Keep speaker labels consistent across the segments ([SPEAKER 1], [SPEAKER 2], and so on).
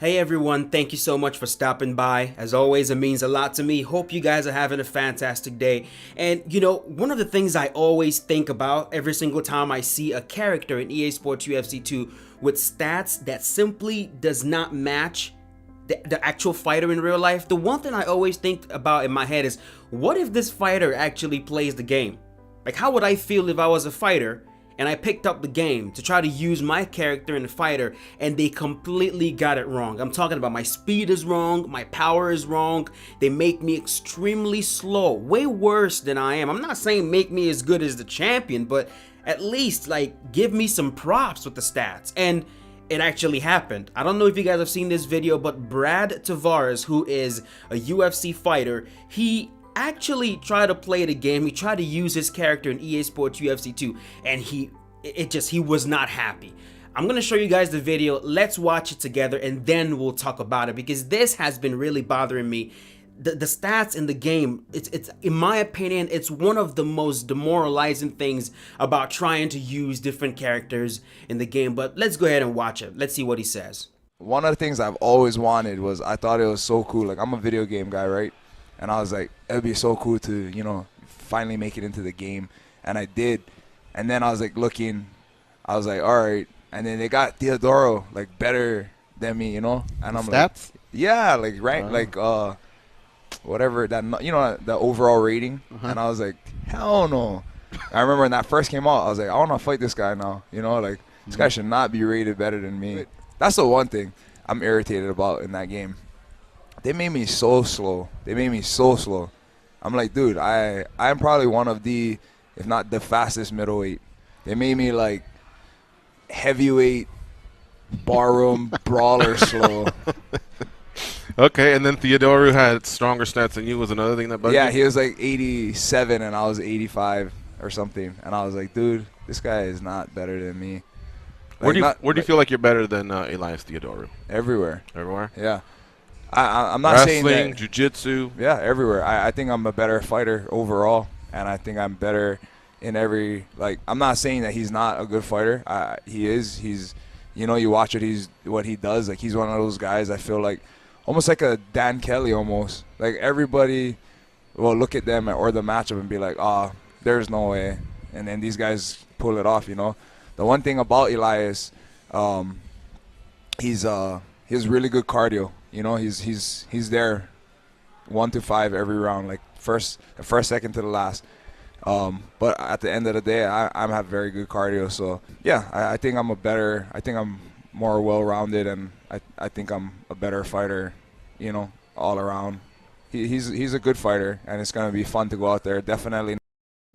[SPEAKER 1] Hey everyone, thank you so much for stopping by. As always, it means a lot to me. Hope you guys are having a fantastic day. And one of the things I always think about every single time I see a character in EA Sports UFC 2 with stats that simply does not match the actual fighter in real life, the one thing I always think about in my head is, what if this fighter actually plays the game? Like, how would I feel if I was a fighter and I picked up the game to try to use my character in the fighter and they completely got it wrong? I'm talking about my speed is wrong, my power is wrong, they make me extremely slow, way worse than I am. I'm not saying make me as good as the champion, but at least like give me some props with the stats. And it actually happened. I don't know if you guys have seen this video, but Brad Tavares, who is a UFC fighter, he actually tried to play the game. He tried to use his character in EA Sports UFC 2, and he was not happy. I'm gonna show you guys the video. Let's watch it together, and then we'll talk about it, because this has been really bothering me. The stats in the game, it's in my opinion, it's one of the most demoralizing things about trying to use different characters in the game. But let's go ahead and watch it. Let's see what he says.
[SPEAKER 2] One of the things I've always wanted was, I thought it was so cool. Like, I'm a video game guy, right? And I was like, it'd be so cool to, finally make it into the game. And I did. And then I was like looking, I was like, all right. And then they got Theodoro like better than me, And I'm
[SPEAKER 3] stats?
[SPEAKER 2] like, yeah, like rank, like whatever that, the overall rating. And I was like, hell no. I remember when that first came out, I was like, I want to fight this guy now. Like this guy should not be rated better than me. That's the one thing I'm irritated about in that game. They made me so slow. I'm like, dude, I'm probably one of the, if not the fastest middleweight. They made me like heavyweight, barroom, brawler slow.
[SPEAKER 3] Okay, and then Theodoro had stronger stats than you was another thing that bugged you?
[SPEAKER 2] Yeah, he was like 87 and I was 85 or something. And I was like, dude, this guy is not better than me.
[SPEAKER 3] Where do you feel like you're better than Elias Theodoro?
[SPEAKER 2] Everywhere.
[SPEAKER 3] Everywhere?
[SPEAKER 2] Yeah. I'm not
[SPEAKER 3] Wrestling,
[SPEAKER 2] saying that.
[SPEAKER 3] jiu-jitsu.
[SPEAKER 2] Yeah, everywhere. I think I'm a better fighter overall, and I think I'm better in every, like, I'm not saying that he's not a good fighter. He is. He's, you watch what he does. Like, he's one of those guys, I feel like, almost like a Dan Kelly almost. Like, everybody will look at them or the matchup and be like, oh, there's no way. And then these guys pull it off, The one thing about Elias, he has really good cardio. He's there 1 to 5 every round, like the first second to the last. But at the end of the day, I have very good cardio. So yeah, I think I'm more well-rounded, and I think I'm a better fighter, all around. He's a good fighter, and it's gonna be fun to go out there. Definitely.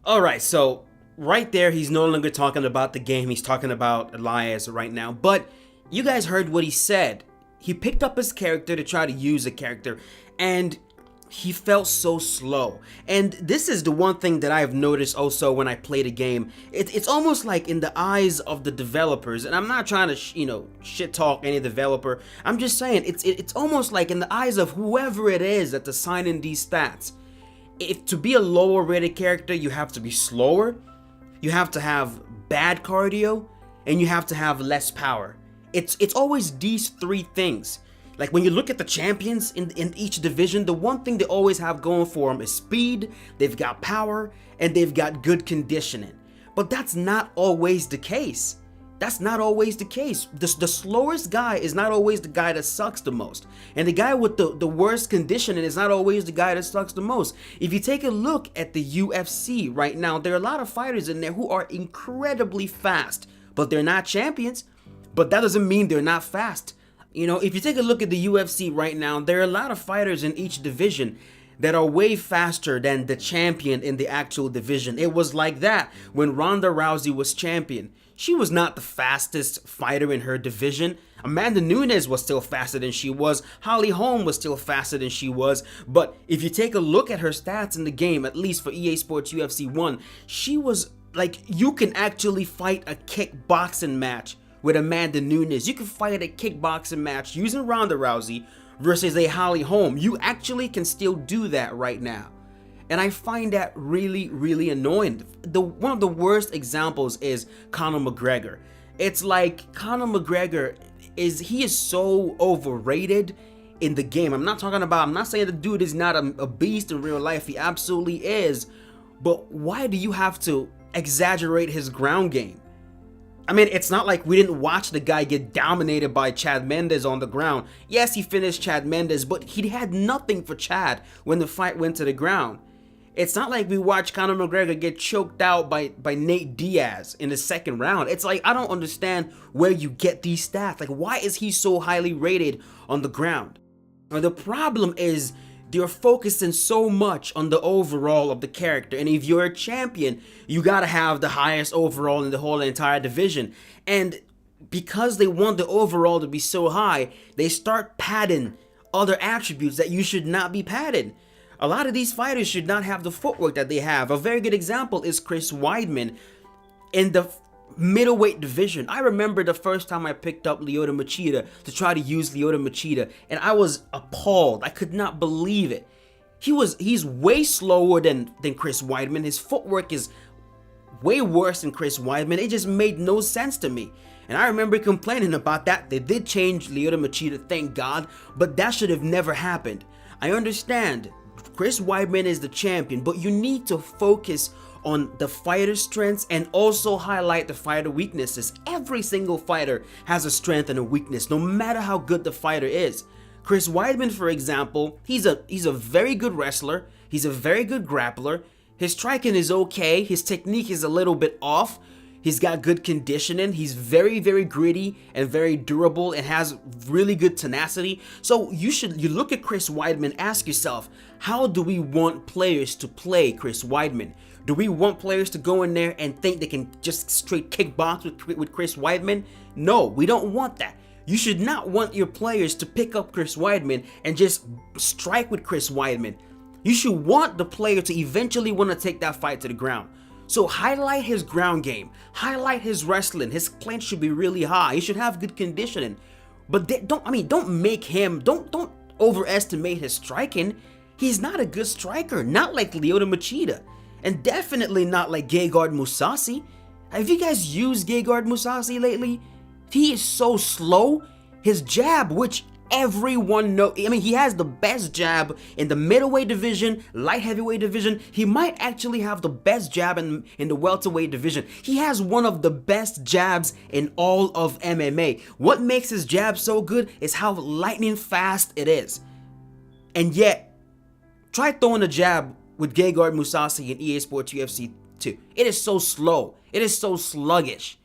[SPEAKER 1] All right, so right there, he's no longer talking about the game. He's talking about Elias right now. But you guys heard what he said. He picked up his character to try to use a character, and he felt so slow. And this is the one thing that I've noticed also when I play the game. It's almost like in the eyes of the developers, and I'm not trying to shit talk any developer. I'm just saying it's almost like in the eyes of whoever it is that's assigning these stats. If to be a lower rated character, you have to be slower, you have to have bad cardio, and you have to have less power. It's always these three things. Like, when you look at the champions in each division, the one thing they always have going for them is speed, they've got power, and they've got good conditioning. But that's not always the case. That's not always the case. The slowest guy is not always the guy that sucks the most. And the guy with the worst conditioning is not always the guy that sucks the most. If you take a look at the UFC right now, there are a lot of fighters in there who are incredibly fast, but they're not champions. But that doesn't mean they're not fast. If you take a look at the UFC right now, there are a lot of fighters in each division that are way faster than the champion in the actual division. It was like that when Ronda Rousey was champion. She was not the fastest fighter in her division. Amanda Nunes was still faster than she was. Holly Holm was still faster than she was. But if you take a look at her stats in the game, at least for EA Sports UFC 1, she was like, you can actually fight a kickboxing match with Amanda Nunes. You can fight a kickboxing match using Ronda Rousey versus a Holly Holm. You actually can still do that right now. And I find that really, really annoying. One of the worst examples is Conor McGregor. It's like Conor McGregor, is he is so overrated in the game. I'm not saying the dude is not a beast in real life. He absolutely is. But why do you have to exaggerate his ground game? I mean, it's not like we didn't watch the guy get dominated by Chad Mendes on the ground. Yes, he finished Chad Mendes, but he had nothing for Chad when the fight went to the ground. It's not like we watched Conor McGregor get choked out by Nate Diaz in the second round. It's like, I don't understand where you get these stats. Like, why is he so highly rated on the ground? Now, the problem is they're focusing so much on the overall of the character, and if you're a champion, you gotta have the highest overall in the whole entire division. And because they want the overall to be so high, they start padding other attributes that you should not be padded. A lot of these fighters should not have the footwork that they have. A very good example is Chris Weidman in the middleweight division. I remember the first time I picked up Lyoto Machida to try to use Lyoto Machida, and I was appalled. I could not believe it. He's way slower than Chris Weidman. His footwork is way worse than Chris Weidman. It just made no sense to me. And I remember complaining about that. They did change Lyoto Machida, thank God, but that should have never happened. I understand Chris Weidman is the champion, but you need to focus on the fighter's strengths and also highlight the fighter weaknesses. Every single fighter has a strength and a weakness, no matter how good the fighter is. Chris Weidman, for example, he's a very good wrestler. He's a very good grappler. His striking is okay. His technique is a little bit off. He's got good conditioning. He's very, very gritty and very durable and has really good tenacity. So you look at Chris Weidman, ask yourself, how do we want players to play Chris Weidman? Do we want players to go in there and think they can just straight kickbox with Chris Weidman? No, we don't want that. You should not want your players to pick up Chris Weidman and just strike with Chris Weidman. You should want the player to eventually want to take that fight to the ground. So highlight his ground game, highlight his wrestling. His clinch should be really high. He should have good conditioning. But don't overestimate his striking. He's not a good striker, not like Lyoto Machida, and definitely not like Gegard Mousasi. Have you guys used Gegard Mousasi lately? He is so slow. His jab, which everyone knows, I mean, he has the best jab in the middleweight division, light heavyweight division. He might actually have the best jab in the welterweight division. He has one of the best jabs in all of MMA. What makes his jab so good is how lightning fast it is. And yet, try throwing a jab with Gegard Mousasi in EA Sports UFC 2. It is so slow. It is so sluggish.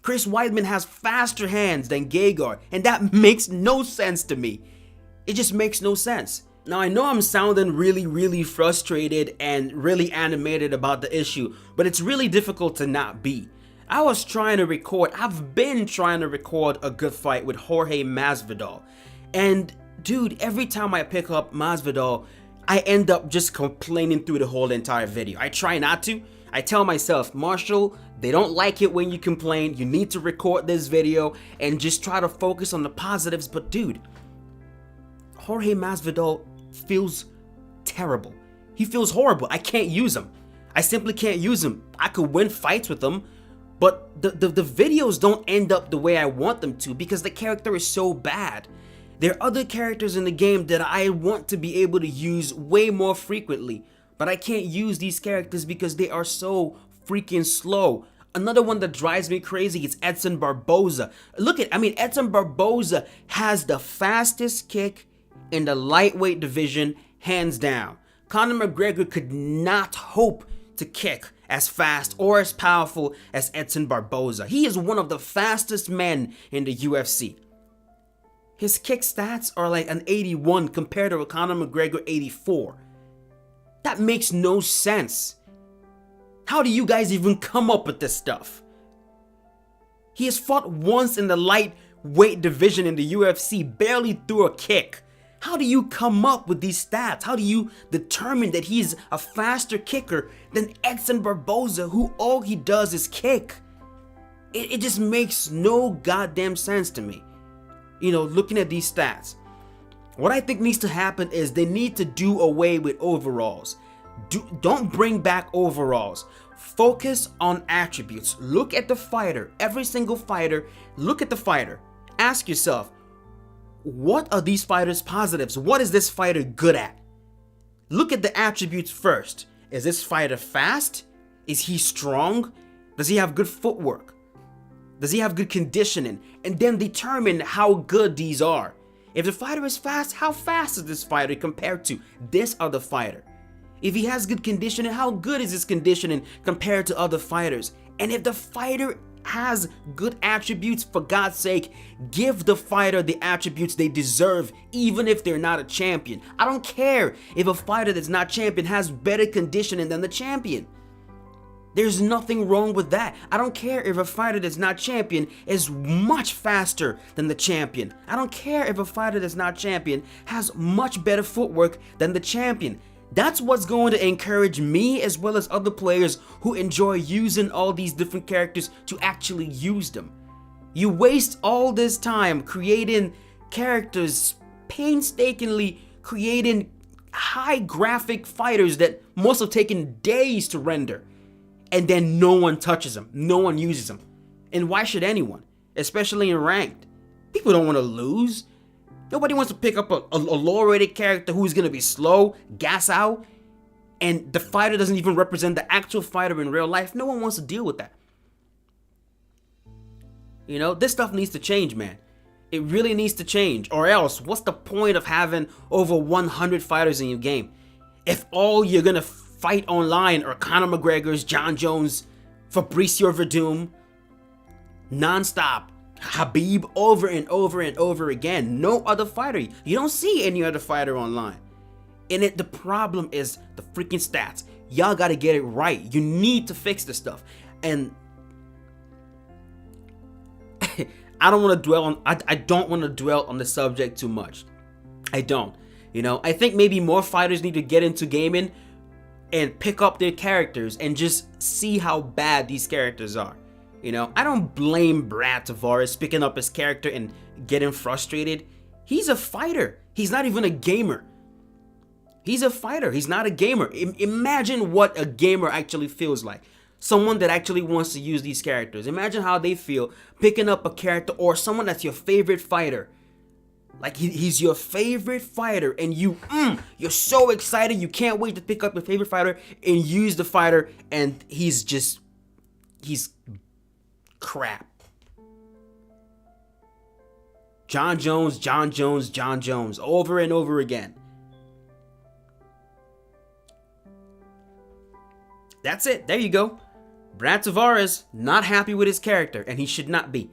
[SPEAKER 1] Chris Weidman has faster hands than Gegard, and that makes no sense to me. It just makes no sense. Now, I know I'm sounding really frustrated and really animated about the issue, but it's really difficult to not be. I've been trying to record a good fight with Jorge Masvidal, and dude, every time I pick up Masvidal, I end up just complaining through the whole entire video. I try not to. I tell myself, Marshall, they don't like it when you complain. You need to record this video and just try to focus on the positives. But dude, Jorge Masvidal feels terrible. He feels horrible. I can't use him. I simply can't use him. I could win fights with him, but the videos don't end up the way I want them to because the character is so bad. There are other characters in the game that I want to be able to use way more frequently, but I can't use these characters because they are so freaking slow. Another one that drives me crazy is Edson Barboza. Edson Barboza has the fastest kick in the lightweight division, hands down. Conor McGregor could not hope to kick as fast or as powerful as Edson Barboza. He is one of the fastest men in the UFC. His kick stats are like an 81 compared to a Conor McGregor 84. That makes no sense. How do you guys even come up with this stuff? He has fought once in the lightweight division in the UFC, barely threw a kick. How do you come up with these stats? How do you determine that he's a faster kicker than Edson Barboza, who all he does is kick? It just makes no goddamn sense to me. Looking at these stats. What I think needs to happen is they need to do away with overalls. Don't bring back overalls. Focus on attributes. Look at the fighter. Every single fighter, look at the fighter. ask yourself, what are these fighters' positives? What is this fighter good at? Look at the attributes first. Is this fighter fast? Is he strong? Does he have good footwork? Does he have good conditioning? And then determine how good these are. If the fighter is fast, how fast is this fighter compared to this other fighter? If he has good conditioning, how good is his conditioning compared to other fighters? And if the fighter has good attributes, for God's sake, give the fighter the attributes they deserve, even if they're not a champion. I don't care if a fighter that's not champion has better conditioning than the champion. There's nothing wrong with that. I don't care if a fighter that's not champion is much faster than the champion. I don't care if a fighter that's not champion has much better footwork than the champion. That's what's going to encourage me as well as other players who enjoy using all these different characters to actually use them. You waste all this time creating characters, painstakingly creating high graphic fighters that must have taken days to render. And then no one touches them. No one uses them. And why should anyone? Especially in ranked. People don't want to lose. Nobody wants to pick up a low-rated character who's going to be slow, gas out, and the fighter doesn't even represent the actual fighter in real life. No one wants to deal with that. You know, this stuff needs to change, man. It really needs to change. Or else, what's the point of having over 100 fighters in your game? If all you're going to fight online are Conor McGregor's, John Jones, Fabricio Verdum, non-stop, Habib over and over and over again. No other fighter. You don't see any other fighter online. And the problem is the freaking stats. Y'all gotta get it right. You need to fix this stuff. And I don't want to dwell on. I don't want to dwell on the subject too much. I don't. You know, I think maybe more fighters need to get into gaming and pick up their characters and just see how bad these characters are. You know, I don't blame Brad Tavares picking up his character and getting frustrated. He's a fighter. He's not even a gamer. He's a fighter. He's not a gamer. Imagine what a gamer actually feels like. Someone that actually wants to use these characters. Imagine how they feel picking up a character or someone that's your favorite fighter. Like he's your favorite fighter and you're so excited. You can't wait to pick up your favorite fighter and use the fighter, and he's crap. John Jones, over and over again. That's it. There you go. Brad Tavares not happy with his character, and he should not be.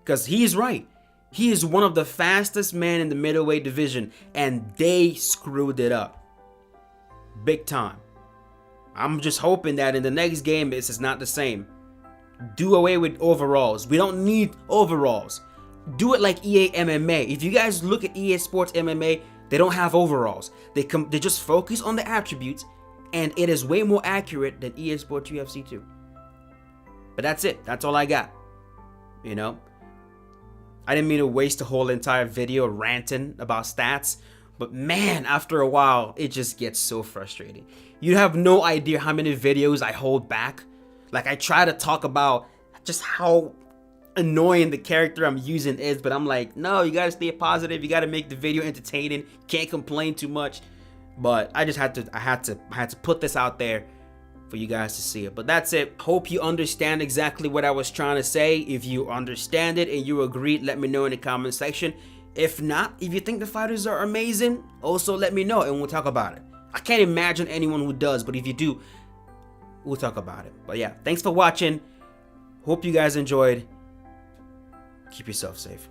[SPEAKER 1] Because he is right. He is one of the fastest men in the middleweight division, and they screwed it up. Big time. I'm just hoping that in the next game, this is not the same. Do away with overalls. We don't need overalls. Do it like EA MMA. If you guys look at EA Sports MMA, they don't have overalls. They just focus on the attributes, and it is way more accurate than EA Sports UFC 2. But that's it. That's all I got. You know? I didn't mean to waste the whole entire video ranting about stats, but man, after a while, it just gets so frustrating. You have no idea how many videos I hold back. Like, I try to talk about just how annoying the character I'm using is, but I'm like, no, you gotta stay positive. You gotta make the video entertaining. Can't complain too much. But I just had to put this out there for you guys to see it. But that's it. Hope you understand exactly what I was trying to say. If you understand it and you agree, let me know in the comment section. If not, if you think the fighters are amazing, also let me know and we'll talk about it. I can't imagine anyone who does, but if you do, we'll talk about it. But yeah, thanks for watching. Hope you guys enjoyed. Keep yourself safe.